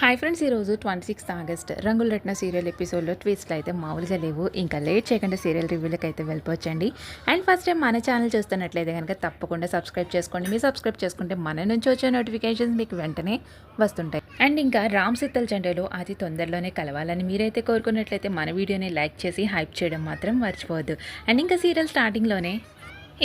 Hi friends, ఈరోజు 26 August రంగుల రత్న serial ఎపిసోడ్లో ట్విస్ట్లు అయితే మామూలుగా లేవు. ఇంకా లేట్ చేయకుండా సీరియల్ రివ్యూలకు అయితే వెళ్ళిపోవచ్చండి. అండ్ ఫస్ట్ టైం మన ఛానల్ చూస్తున్నట్లయితే కనుక తప్పకుండా సబ్స్క్రైబ్ చేసుకోండి. మీరు సబ్స్క్రైబ్ చేసుకుంటే మన నుంచి వచ్చే నోటిఫికేషన్స్ మీకు వెంటనే వస్తుంటాయి. అండ్ ఇంకా రామ్ సిత్తల్ జంటలో అతి తొందరలోనే కలవాలని మీరైతే కోరుకున్నట్లయితే మన వీడియోని లైక్ చేసి హైప్ చేయడం మాత్రం మర్చిపోవద్దు. అండ్ ఇంకా సీరియల్ స్టార్టింగ్లోనే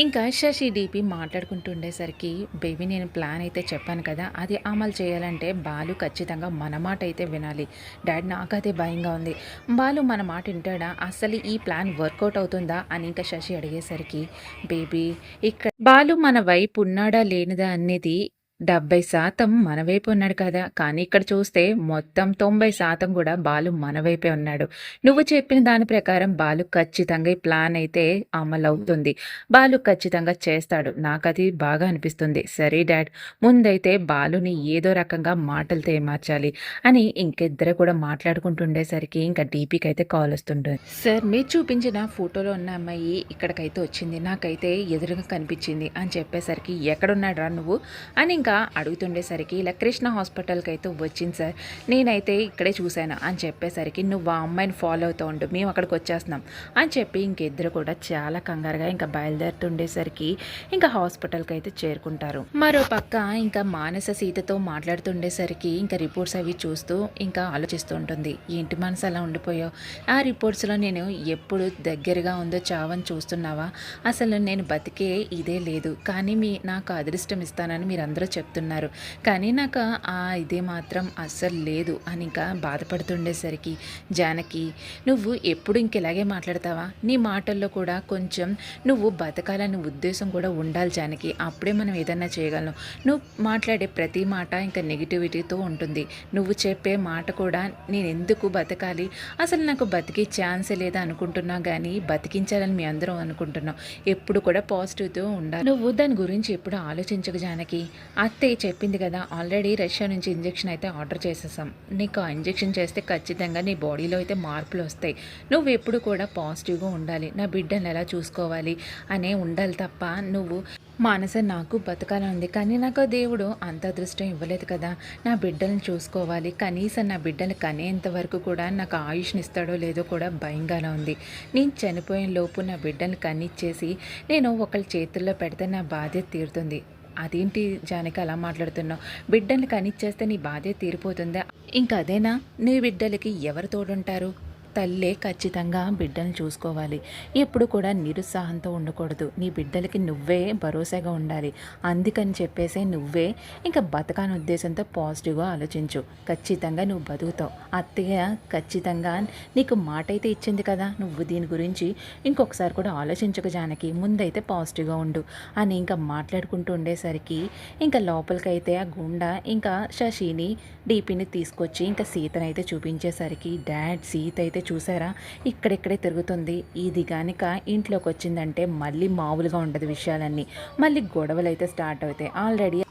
ఇంకా శశి డీపీ మాట్లాడుకుంటుండేసరికి బేబీ నేను ప్లాన్ అయితే చెప్పాను కదా, అది అమలు చేయాలంటే బాలు ఖచ్చితంగా మన మాట అయితే వినాలి. డాడ్ నాకైతే భయంగా ఉంది, బాలు మన మాట వింటాడా, అసలు ఈ ప్లాన్ వర్కౌట్ అవుతుందా అని ఇంకా శశి అడిగేసరికి బేబీ ఇక్కడ బాలు మన వైపు ఉన్నాడా లేనిదా అనేది 70% మన వైపు ఉన్నాడు కదా, కానీ ఇక్కడ చూస్తే మొత్తం 90% కూడా బాలు మన వైపే ఉన్నాడు. నువ్వు చెప్పిన దాని ప్రకారం బాలు ఖచ్చితంగా ఈ ప్లాన్ అయితే అమలవుతుంది. బాలు ఖచ్చితంగా చేస్తాడు. నాకది బాగా అనిపిస్తుంది. సరే డాడ్, ముందైతే బాలుని ఏదో రకంగా మాటలతో ఏమార్చాలి అని ఇంకిద్దరు కూడా మాట్లాడుకుంటుండేసరికి ఇంకా డీపీకి అయితే కాల్ వస్తుంటుంది. సార్, మీరు చూపించిన ఫోటోలో ఉన్న అమ్మాయి ఇక్కడికైతే వచ్చింది, నాకైతే ఎదురుగా కనిపించింది అని చెప్పేసరికి ఎక్కడున్నాడు రా నువ్వు అని ఇంకా అడుగుతుండేసరికి ఇలా కృష్ణ హాస్పిటల్కి అయితే వచ్చింది సార్, నేనైతే ఇక్కడే చూశాను అని చెప్పేసరికి నువ్వు ఆ అమ్మాయిని ఫాలో అవుతూ ఉండు, మేము అక్కడికి వచ్చేస్తున్నాం అని చెప్పి ఇంకిద్దరు కూడా చాలా కంగారుగా ఇంకా బయలుదేరుతుండేసరికి ఇంకా హాస్పిటల్కి అయితే చేరుకుంటారు. మరో పక్క ఇంకా మానస సీతతో మాట్లాడుతుండేసరికి ఇంకా రిపోర్ట్స్ అవి చూస్తూ ఇంకా ఆలోచిస్తూ ఉంటుంది. ఏంటి మనసు అలా ఉండిపోయావు, ఆ రిపోర్ట్స్లో నేను ఎప్పుడు దగ్గరగా ఉందో చావని చూస్తున్నావా, అసలు నేను బతికే ఇదే లేదు, కానీ నాకు అదృష్టం ఇస్తానని మీరందరూ చెప్తున్నారు, కానీ నాకు ఆ ఇదే మాత్రం అస్సలు లేదు అని ఇంకా బాధపడుతుండేసరికి జానకి, నువ్వు ఎప్పుడు ఇంకెలాగే మాట్లాడతావా, నీ మాటల్లో కూడా కొంచెం నువ్వు బతకాలనే ఉద్దేశం కూడా ఉండాలి జానకి, అప్పుడే మనం ఏదన్నా చేయగలం. నువ్వు మాట్లాడే ప్రతి మాట ఇంకా నెగిటివిటీతో ఉంటుంది. నువ్వు చెప్పే మాట కూడా నేను ఎందుకు బతకాలి, అసలు నాకు బతికే ఛాన్సే లేదా అనుకుంటున్నా, కానీ బతికించాలని మీ అందరం అనుకుంటున్నాం. ఎప్పుడు కూడా పాజిటివ్తో ఉండాలి. నువ్వు దాని గురించి ఎప్పుడు ఆలోచించకు జానకి, అత్తయ్య చెప్పింది కదా, ఆల్రెడీ రష్యా నుంచి ఇంజెక్షన్ అయితే ఆర్డర్ చేసేసాం, నీకు ఆ ఇంజెక్షన్ చేస్తే ఖచ్చితంగా నీ బాడీలో అయితే మార్పులు వస్తాయి. నువ్వు ఎప్పుడు కూడా పాజిటివ్గా ఉండాలి, నా బిడ్డను ఎలా చూసుకోవాలి అనే ఉండాలి తప్ప నువ్వు మానస నాకు బతకాలని ఉంది, కానీ నాకు దేవుడు అంత అదృష్టం ఇవ్వలేదు కదా, నా బిడ్డలను చూసుకోవాలి, కనీసం నా బిడ్డలు కనేంత వరకు కూడా నాకు ఆయుష్ని ఇస్తాడో లేదో కూడా భయంగానే ఉంది. నేను చనిపోయిన లోపు నా బిడ్డను కనిచ్చేసి నేను ఒకళ్ళ చేతుల్లో పెడితే నా బాధ్యత తీరుతుంది. అదేంటి జానకి అలా మాట్లాడుతున్నావు, బిడ్డని కనిచ్చేస్తే నీ బాధ్యత తీరిపోతుందా, ఇంకా అదేనా నీ బిడ్డలకి ఎవరు తోడుంటారు, తల్లే ఖచ్చితంగా బిడ్డను చూసుకోవాలి, ఎప్పుడు కూడా నిరుత్సాహంతో ఉండకూడదు, నీ బిడ్డలకి నువ్వే భరోసాగా ఉండాలి, అందుకని చెప్పేసి నువ్వే ఇంకా బతకాని ఉద్దేశంతో పాజిటివ్గా ఆలోచించు, ఖచ్చితంగా నువ్వు బతుకుతావు, అత్తయ్య ఖచ్చితంగా నీకు మాట అయితే ఇచ్చింది కదా, నువ్వు దీని గురించి ఇంకొకసారి కూడా ఆలోచించక జానకి, ముందైతే పాజిటివ్గా ఉండు అని ఇంకా మాట్లాడుకుంటూ ఉండేసరికి ఇంకా లోపలికైతే ఆ గుండా ఇంకా శశిని డీపీని తీసుకొచ్చి ఇంకా సీతనైతే చూపించేసరికి డాడ్, సీత అయితే చూసారా ఇక్కడిక్కడే తిరుగుతుంది, ఇది కనుక ఇంట్లోకి వచ్చిందంటే మళ్ళీ మామూలుగా ఉండదు, విషయాలన్నీ మళ్ళీ గొడవలు అయితే స్టార్ట్ అవుతాయి. ఆల్రెడీ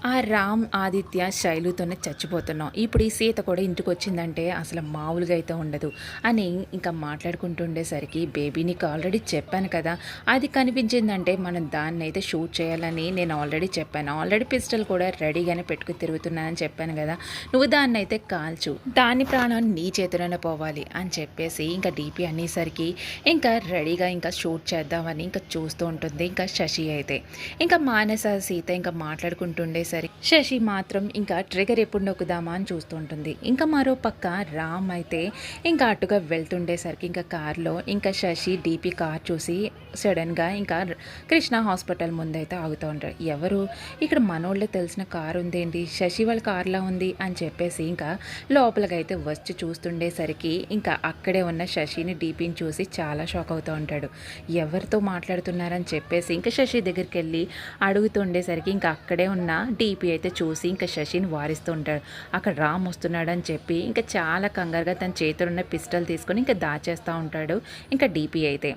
ఆ రామ్, ఆదిత్య, శైలుతోనే చచ్చిపోతున్నాం, ఇప్పుడు ఈ సీత కూడా ఇంటికి వచ్చిందంటే అసలు మామూలుగా అయితే ఉండదు అని ఇంకా మాట్లాడుకుంటుండేసరికి బేబీ నీకు ఆల్రెడీ చెప్పాను కదా, అది కనిపించిందంటే మనం దాన్ని అయితే షూట్ చేయాలని నేను ఆల్రెడీ చెప్పాను, ఆల్రెడీ పిస్టల్ కూడా రెడీగానే పెట్టుకుని తిరుగుతున్నానని చెప్పాను కదా, నువ్వు దాన్ని అయితే కాల్చు, దాని ప్రాణం నీ చేతిలోనే పోవాలి అని చెప్పేసి ఇంకా డీపీ అనేసరికి ఇంకా రెడీగా ఇంకా షూట్ చేద్దామని ఇంకా చూస్తూ ఉంటుంది ఇంకా శశి అయితే. ఇంకా మానస, సీత ఇంకా మాట్లాడుకుంటుండేసరికి శశి మాత్రం ఇంకా ట్రిగర్ ఎప్పుడు నొక్కుదామా అని చూస్తుంటుంది. ఇంకా మరో పక్క రామ్ అయితే ఇంకా అటుగా వెళ్తుండేసరికి ఇంకా కార్లో ఇంకా శశి డీపీ కార్ చూసి సడన్గా ఇంకా కృష్ణ హాస్పిటల్ ముందైతే ఆగుతూ ఉంటారు. ఎవరు ఇక్కడ మనోళ్ళే తెలిసిన కారు ఉందేంటి, శశి వాళ్ళ కార్లా ఉంది అని చెప్పేసి ఇంకా లోపలికైతే వచ్చి చూస్తుండేసరికి ఇంకా అక్కడే ఉన్న శశిని డీపీని చూసి చాలా షాక్ అవుతూ ఉంటాడు. ఎవరితో మాట్లాడుతున్నారని చెప్పేసి ఇంకా శశి దగ్గరికి వెళ్ళి అడుగుతుండేసరికి ఇంకా అక్కడే ఉన్న డీపీ అయితే చూసి ఇంకా శశిని వారిస్తూ ఉంటాడు. అక్కడ రామ్ వస్తున్నాడని చెప్పి ఇంకా చాలా కంగారుగా తన చేతిలో ఉన్న పిస్టల్ తీసుకొని ఇంకా దాచేస్తూ ఉంటాడు ఇంకా డీపీ అయితే.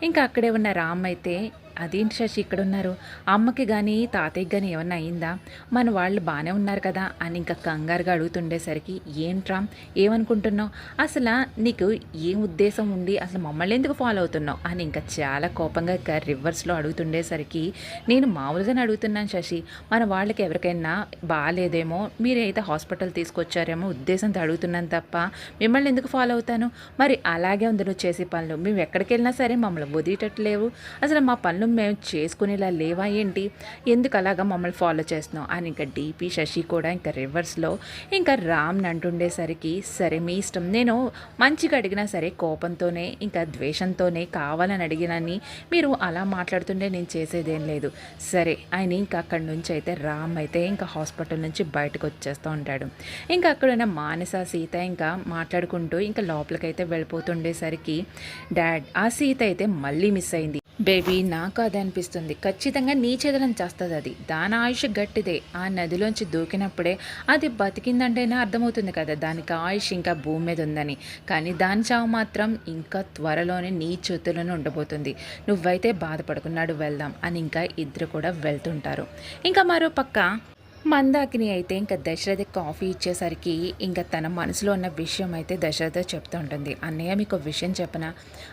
ఇంకా అక్కడే ఉన్న రామ్ అయితే అదేంటి శశి ఇక్కడున్నారు? అమ్మకి గానీ, తాతయ్యకి గానీ ఏమన్నా అయిందా? మన వాళ్ళు బానే ఉన్నారు కదా! అని ఇంకా కంగారుగా అడుగుతుండేసరికి, ఏంట్రా? ఏమనుకుంటున్నావు? అసలా నీకు ఏం ఉద్దేశం ఉండి అసలు మమ్మల్ని ఎందుకు ఫాలో అవుతున్నావు? అని ఇంకా చాలా కోపంగా ఇక రివర్స్‌లో అడుగుతుండేసరికి, నేను మామూలుగానే అడుగుతున్నాను శశి. మన వాళ్ళకి ఎవరికైనా బాలేదేమో, మీరైతే హాస్పిటల్ తీసుకొచ్చారేమో ఉద్దేశంతో అడుగుతున్నాను తప్ప, మిమ్మల్ని ఎందుకు ఫాలో అవుతాను? మరి అలాగే ఉంది నువ్వు చేసే పనులు. మేము ఎక్కడికెళ్ళినా సరే మమ్మల్ని వదిలేటట్టు లేవు. అసలు మా పనులు మేము చేసుకునేలా లేవా ఏంటి? ఎందుకు అలాగా మమ్మల్ని ఫాలో చేస్తున్నావు? అని ఇంకా డీపీ, శశి కూడా ఇంకా రివర్స్‌లో ఇంకా రామ్‌ని అంటుండేసరికి, సరే మీ ఇష్టం. నేను మంచిగా అడిగినా సరే కోపంతోనే, ఇంకా ద్వేషంతోనే కావాలని అడిగినని మీరు అలా మాట్లాడుతుంటే నేను చేసేదేం లేదు. సరే ఆయన ఇంకా అక్కడి నుంచి అయితే రామ్ అయితే ఇంకా హాస్పిటల్ నుంచి బయటకు వచ్చేస్తూ ఉంటాడు. ఇంకా అక్కడున్న మానస, సీత ఇంకా మాట్లాడుకుంటూ ఇంకా లోపలికైతే వెళ్ళిపోతుండేసరికి, డాడ్ ఆ సీత అయితే మళ్ళీ మిస్ అయింది. బేబీ నాకు అదే అనిపిస్తుంది. ఖచ్చితంగా నీ చేతులను చేస్తుంది అది. దాని ఆయుష్ గట్టిదే. ఆ నదిలోంచి దూకినప్పుడే అది బతికిందంటేనే అర్థమవుతుంది కదా దానికి ఆయుష్ ఇంకా భూమి మీద ఉందని. కానీ దాని చావు మాత్రం ఇంకా త్వరలోనే నీ చేతుల్లోనే ఉండబోతుంది. నువ్వైతే బాధపడుకున్నాడు వెళ్దాం అని ఇంకా ఇద్దరు కూడా వెళ్తుంటారు. ఇంకా మరో పక్క మందాకిని అయితే ఇంకా దశరథ కాఫీ ఇచ్చేసరికి ఇంకా తన మనసులో ఉన్న విషయం అయితే దశరథ చెప్తూ ఉంటుంది. అన్నయ్య మీకు ఒక విషయం చెప్పనా?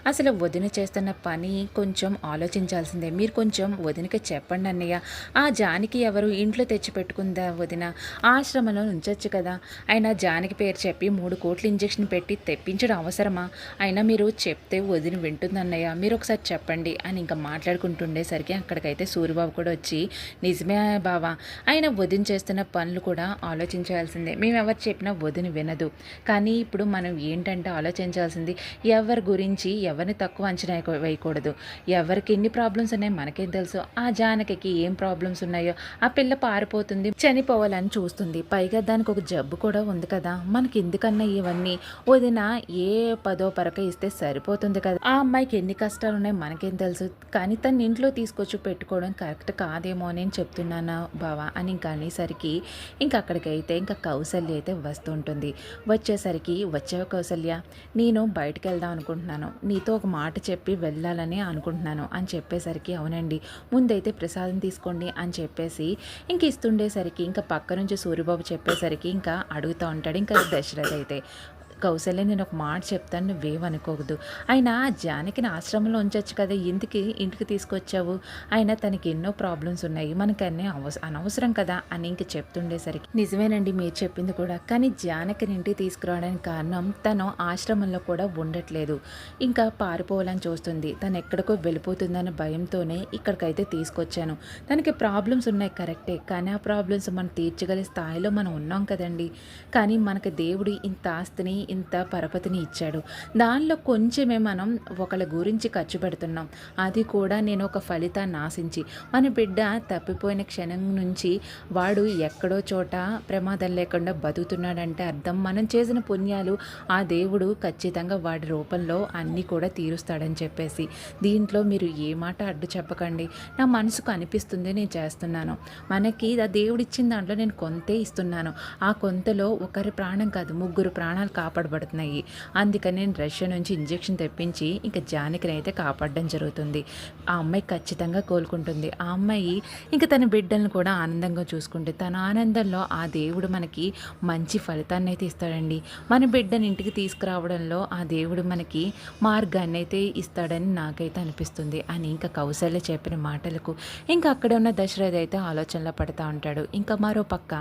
అసలు వదిన చేస్తున్న పని కొంచెం ఆలోచించాల్సిందే. మీరు కొంచెం వదినకి చెప్పండి అన్నయ్య. ఆ జానికి ఎవరు ఇంట్లో తెచ్చి పెట్టుకుందా వదిన? ఆశ్రమంలో ఉంచొచ్చు కదా. అయినా జానికి పేరు చెప్పి 3 కోట్ల ఇంజెక్షన్ పెట్టి తెప్పించడం అవసరమా? అయినా మీరు చెప్తే వదిన వింటుంది అన్నయ్య. మీరు ఒకసారి చెప్పండి అని ఇంకా మాట్లాడుకుంటుండేసరికి అక్కడికైతే సూరిబాబు కూడా వచ్చి, నిజమే బావా, ఆయన వదిన చేస్తున్న పనులు కూడా ఆలోచించాల్సిందే. మేము ఎవరు చెప్పినా వదిన వినదు. కానీ ఇప్పుడు మనం ఏంటంటే ఆలోచించాల్సింది, ఎవరి గురించి ఎవరిని తక్కువ అంచనా వేయకూడదు. ఎవరికి ఎన్ని ప్రాబ్లమ్స్ ఉన్నాయో మనకేం తెలుసు. ఆ జానకి ఏం ప్రాబ్లమ్స్ ఉన్నాయో, ఆ పిల్ల పారిపోతుంది, చనిపోవాలని చూస్తుంది. పైగా దానికి ఒక జబ్బు కూడా ఉంది కదా. మనకి ఎందుకన్నా ఇవన్నీ? వదిన ఏ 10వ పరక ఇస్తే సరిపోతుంది కదా. ఆ అమ్మాయికి ఎన్ని కష్టాలు ఉన్నాయో మనకేం తెలుసు. కానీ తన ఇంట్లో తీసుకొచ్చి పెట్టుకోవడం కరెక్ట్ కాదేమో అని చెప్తున్నాను బావా అని ఇంకా అనేసరికి ఇంకా అక్కడికైతే ఇంకా కౌసల్య అయితే వస్తుంటుంది. వచ్చేసరికి, వచ్చావు కౌసల్య, నేను బయటకు వెళ్దాం అనుకుంటున్నాను, నీతో ఒక మాట చెప్పి వెళ్ళాలని అనుకుంటున్నాను అని చెప్పేసరికి, అవునండి ముందైతే ప్రసాదం తీసుకోండి అని చెప్పేసి ఇంక ఇస్తుండేసరికి ఇంకా పక్క నుంచి సూర్యబాబు చెప్పేసరికి ఇంకా అడుగుతూ ఉంటాడు. ఇంకా దశరథ అయితే, కౌసల్య నేను ఒక మాట చెప్తాను, నువ్వేమనుకోవద్దు. అయినా జానకిని ఆశ్రమంలో ఉంచొచ్చు కదా, ఎందుకు ఇంటికి తీసుకొచ్చావు? అయినా తనకి ఎన్నో ప్రాబ్లమ్స్ ఉన్నాయి, మనకన్నీ అనవసరం కదా అని ఇంక చెప్తుండేసరికి, నిజమేనండి మీరు చెప్పింది కూడా. కానీ జానకిని ఇంటికి తీసుకురావడానికి కారణం తను ఆశ్రమంలో కూడా ఉండట్లేదు, ఇంకా పారిపోవాలని చూస్తుంది. తను ఎక్కడికో వెళ్ళిపోతుందన్న భయంతోనే ఇక్కడికైతే తీసుకొచ్చాను. తనకి ప్రాబ్లమ్స్ ఉన్నాయి కరెక్టే, కానీ ఆ ప్రాబ్లమ్స్ మనం తీర్చగలిగే స్థాయిలో మనం ఉన్నాం కదండి. కానీ మనకి దేవుడు ఇంత ఆస్తిని, ఇంత పరపతిని ఇచ్చాడు. దానిలో కొంచెమే మనం ఒకళ్ళ గురించి ఖర్చు పెడుతున్నాం. అది కూడా నేను ఒక ఫలితాన్ని ఆశించి, మన బిడ్డ తప్పిపోయిన క్షణం నుంచి వాడు ఎక్కడో చోట ప్రమాదం లేకుండా బతుకుతున్నాడంటే అర్థం మనం చేసిన పుణ్యాలు ఆ దేవుడు ఖచ్చితంగా వాడి రూపంలో అన్నీ కూడా తీరుస్తాడని చెప్పేసి. దీంట్లో మీరు ఏ మాట అడ్డు చెప్పకండి. నా మనసుకు అనిపిస్తుంది నేను చేస్తున్నాను. మనకి ఆ దేవుడిచ్చిన దాంట్లో నేను కొంతే ఇస్తున్నాను. ఆ కొంతలో ఒకరి ప్రాణం కాదు, 3 ప్రాణాలు కాపాడబడుతున్నాయి. అందుకని నేను రష్యా నుంచి ఇంజెక్షన్ తెప్పించి ఇంకా జానకిని అయితే కాపాడడం జరుగుతుంది. ఆ అమ్మాయి ఖచ్చితంగా కోలుకుంటుంది. ఆ అమ్మాయి ఇంకా తన బిడ్డలను కూడా ఆనందంగా చూసుకుంటుంది. తన ఆనందంలో ఆ దేవుడు మనకి మంచి ఫలితాన్ని అయితే ఇస్తాడండి. మన బిడ్డని ఇంటికి తీసుకురావడంలో ఆ దేవుడు మనకి మార్గాన్ని అయితే ఇస్తాడని నాకైతే అనిపిస్తుంది అని ఇంకా కౌసల్య చెప్పిన మాటలకు ఇంకా అక్కడ ఉన్న దశరథ అయితే ఆలోచనలో పడుతూ ఉంటాడు. ఇంకా మరో పక్క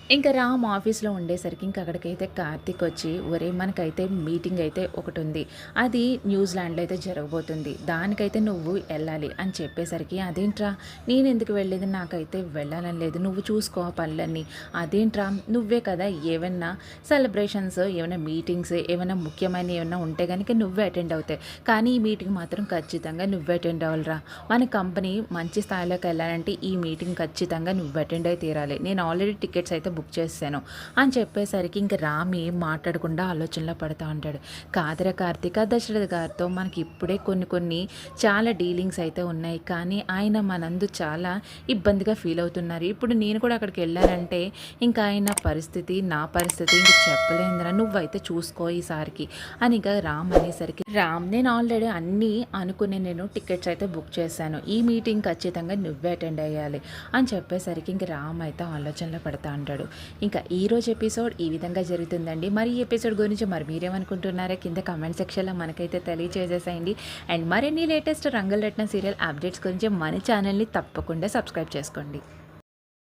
ఇంకా రామ్ ఆఫీస్లో ఉండేసరికి ఇంకా అక్కడికైతే కార్తీక్ వచ్చి, ఒరే మనకైతే మీటింగ్ అయితే ఒకటి ఉంది, అది న్యూజిలాండ్లో అయితే జరగబోతుంది, దానికైతే నువ్వు వెళ్ళాలి అని చెప్పేసరికి, అదేంట్రా నేను ఎందుకు వెళ్ళేది, నాకైతే వెళ్ళాలని లేదు, నువ్వు చూసుకో ఆ పనులన్నీ. అదేంట్రా నువ్వే కదా ఏమన్నా సెలబ్రేషన్స్, ఏమైనా మీటింగ్స్, ఏమైనా ముఖ్యమైన ఏమైనా ఉంటే కనుక నువ్వే అటెండ్ అవుతాయి, కానీ ఈ మీటింగ్ మాత్రం ఖచ్చితంగా నువ్వే అటెండ్ అవ్వాలిరా. మన కంపెనీ మంచి స్థాయిలోకి వెళ్ళాలంటే ఈ మీటింగ్ ఖచ్చితంగా నువ్వు అటెండ్ అయి తీరాలి. నేను ఆల్రెడీ టికెట్స్ అయితే బుక్ చేశాను అని చెప్పేసరికి ఇంక రామ్ ఏం మాట్లాడకుండా ఆలోచనలో పడతా ఉంటాడు. కాదర కార్తీక దశరథ్ గారితో మనకి ఇప్పుడే కొన్ని చాలా డీలింగ్స్ అయితే ఉన్నాయి. కానీ ఆయన మనందు చాలా ఇబ్బందిగా ఫీల్ అవుతున్నారు. ఇప్పుడు నేను కూడా అక్కడికి వెళ్ళానంటే ఇంకా ఆయన పరిస్థితి నా పరిస్థితి ఇంక చెప్పలేదురా, నువ్వైతే చూసుకో ఈసారికి అని ఇంకా రామ్ అనేసరికి, రామ్ నేను ఆల్రెడీ అన్నీ అనుకునే నేను టికెట్స్ అయితే బుక్ చేశాను, ఈ మీటింగ్ ఖచ్చితంగా నువ్వే అటెండ్ అయ్యాలి అని చెప్పేసరికి ఇంక రామ్ అయితే ఆలోచనలో పడతా ఉంటాడు. ఇంకా ఈరోజు ఎపిసోడ్ ఈ విధంగా జరుగుతుందండి. మరి ఈ ఎపిసోడ్ గురించి మరి మీరేమనుకుంటున్నారో కింద కామెంట్ సెక్షన్లో మనకైతే తెలియజేసేసేయండి. అండ్ మరిన్ని లేటెస్ట్ రంగులరత్నం సీరియల్ అప్డేట్స్ గురించి మన ఛానల్ని తప్పకుండా సబ్స్క్రైబ్ చేసుకోండి.